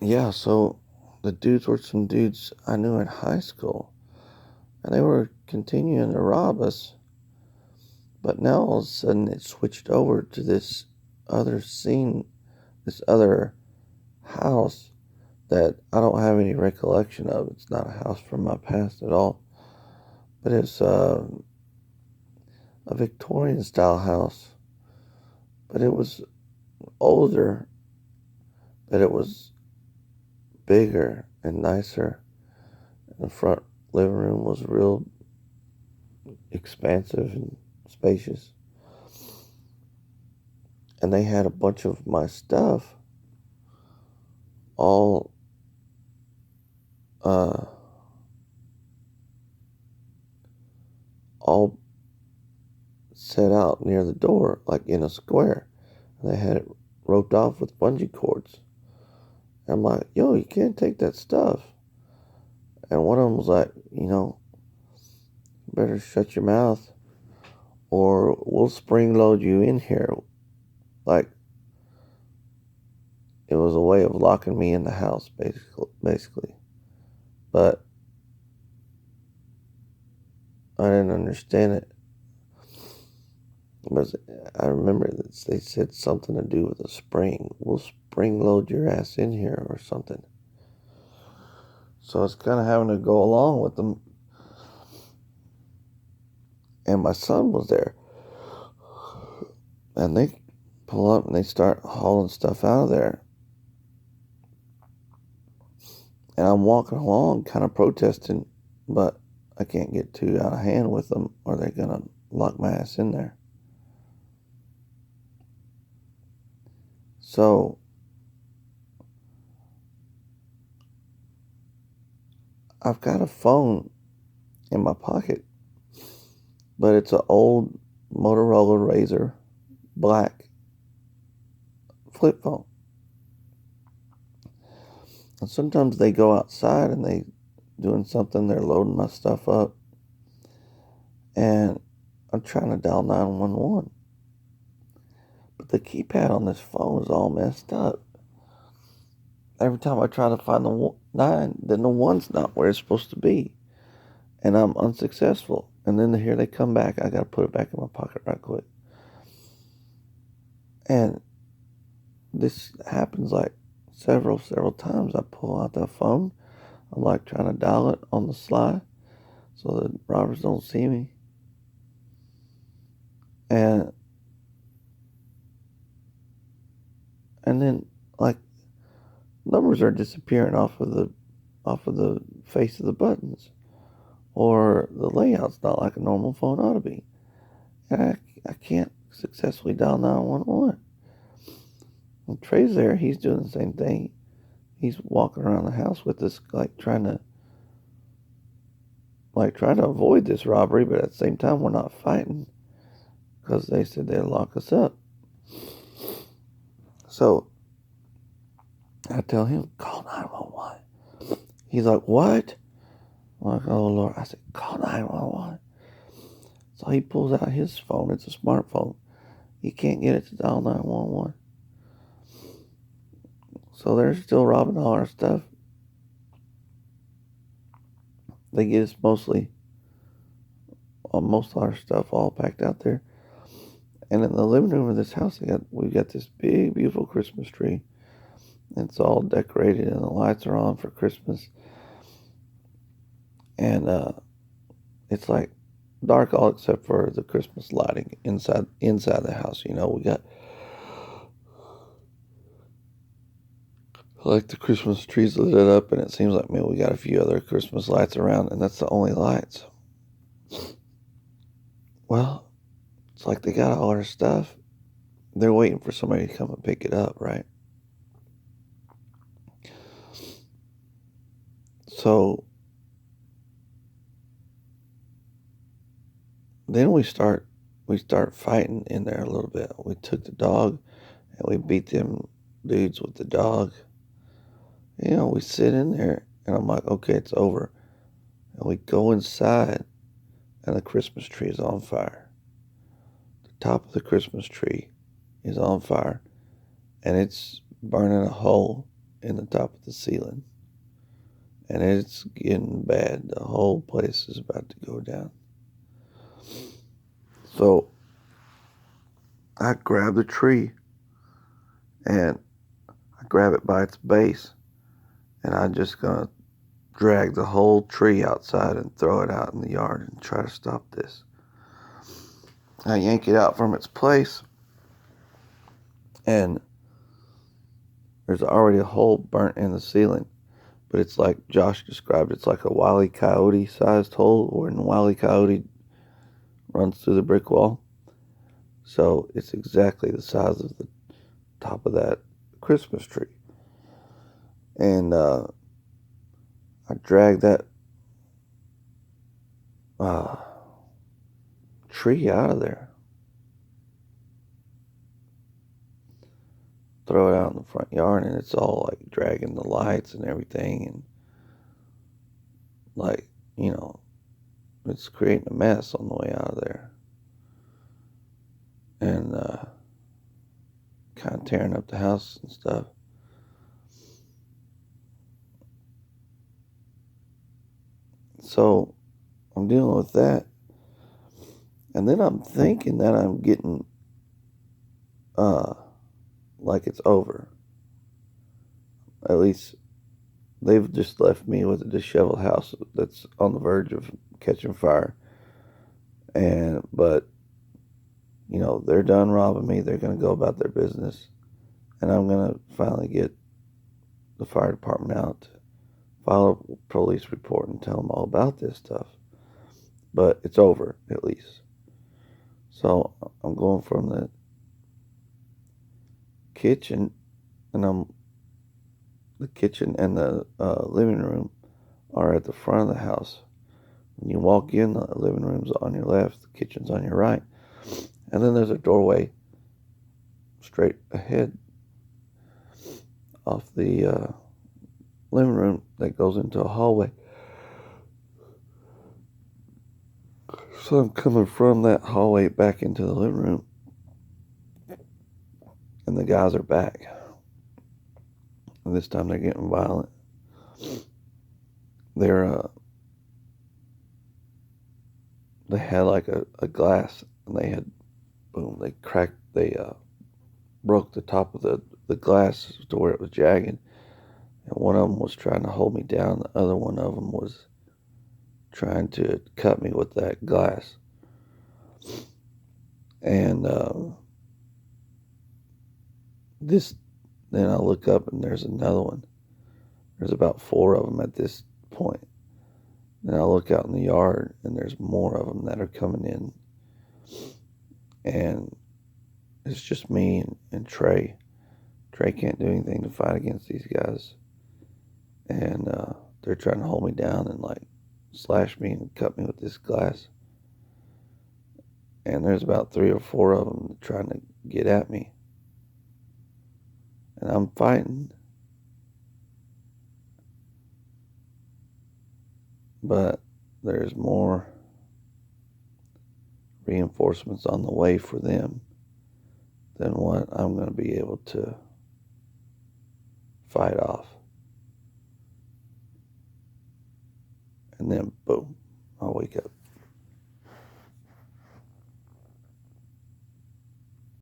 Yeah, so the dudes were some dudes I knew in high school, and they were continuing to rob us. But now all of a sudden it switched over to this other scene, this other house that I don't have any recollection of. It's not a house from my past at all, but it's a Victorian style house. But it was older, but it was bigger and nicer. And the front living room was real expansive and spacious. And they had a bunch of my stuff all uh, all set out near the door, like in a square. And they had it roped off with bungee cords. And I'm like, yo, you can't take that stuff. And one of them was like, you better shut your mouth or we'll spring load you in here. Like, it was a way of locking me in the house, basically. But I didn't understand it. But I remember that they said something to do with a spring. We'll spring load your ass in here or something. So I was kind of having to go along with them. And my son was there. And they pull up and they start hauling stuff out of there. And I'm walking along kind of protesting, but I can't get too out of hand with them or they're going to lock my ass in there. So I've got a phone in my pocket, but it's an old Motorola Razr black flip phone. And sometimes they go outside and they doing something, they're loading my stuff up. And I'm trying to dial 911. But the keypad on this phone is all messed up. Every time I try to find the 9, then the 1's not where it's supposed to be. And I'm unsuccessful. And then here they come back. I got to put it back in my pocket right quick. And this happens like several times. I pull out that phone. I'm like trying to dial it on the sly so that robbers don't see me. And then like numbers are disappearing off of the face of the buttons, or the layout's not like a normal phone ought to be. And I can't successfully dial 911. And Trey's there, he's doing the same thing. He's walking around the house with us, trying to avoid this robbery, but at the same time we're not fighting because they said they'd lock us up. So I tell him, call 911. He's like, what? I'm like, oh Lord. I said, call 911. So he pulls out his phone. It's a smartphone. He can't get it to dial 911. So they're still robbing all our stuff. They get us most of our stuff all packed out there. And in the living room of this house, we've got this big, beautiful Christmas tree. It's all decorated and the lights are on for Christmas. And it's like dark all except for the Christmas lighting inside the house. We got like the Christmas trees lit up, and it seems like maybe we got a few other Christmas lights around, and that's the only lights. Well, it's like they got all our stuff. They're waiting for somebody to come and pick it up, right? So then we start fighting in there a little bit. We took the dog and we beat them dudes with the dog. We sit in there and I'm like, okay, it's over. And we go inside and the Christmas tree is on fire. The top of the Christmas tree is on fire and it's burning a hole in the top of the ceiling. And it's getting bad. The whole place is about to go down. So I grab the tree and I grab it by its base, and I'm just gonna drag the whole tree outside and throw it out in the yard and try to stop this. I yank it out from its place, and there's already a hole burnt in the ceiling. But it's like Josh described, it's like a Wile E. Coyote sized hole when Wile E. Coyote runs through the brick wall. So it's exactly the size of the top of that Christmas tree. And I dragged that tree out of there. Throw it out in the front yard, and it's all like dragging the lights and everything, and like, it's creating a mess on the way out of there, and kind of tearing up the house and stuff. So I'm dealing with that, and then I'm thinking that I'm getting like it's over. At least they've just left me with a disheveled house that's on the verge of catching fire. But they're done robbing me. They're going to go about their business, and I'm going to finally get the fire department out, file a police report, and tell them all about this stuff. But it's over, at least. So I'm going from the kitchen, and the kitchen and the living room are at the front of the house. When you walk in, the living room's on your left, the kitchen's on your right. And then there's a doorway straight ahead off the living room that goes into a hallway. So I'm coming from that hallway back into the living room, and the guys are back. And this time they're getting violent. They had like a glass, and they broke the top of the glass to where it was jagged. And one of them was trying to hold me down. The other one of them was trying to cut me with that glass. And then I look up, and there's another one. There's about 4 of them at this point. And I look out in the yard, and there's more of them that are coming in. And it's just me and Trey. Trey can't do anything to fight against these guys. And they're trying to hold me down and like slash me and cut me with this glass. And there's about 3 or 4 of them trying to get at me. And I'm fighting. But there's more reinforcements on the way for them than what I'm going to be able to fight off. And then, boom, I wake up.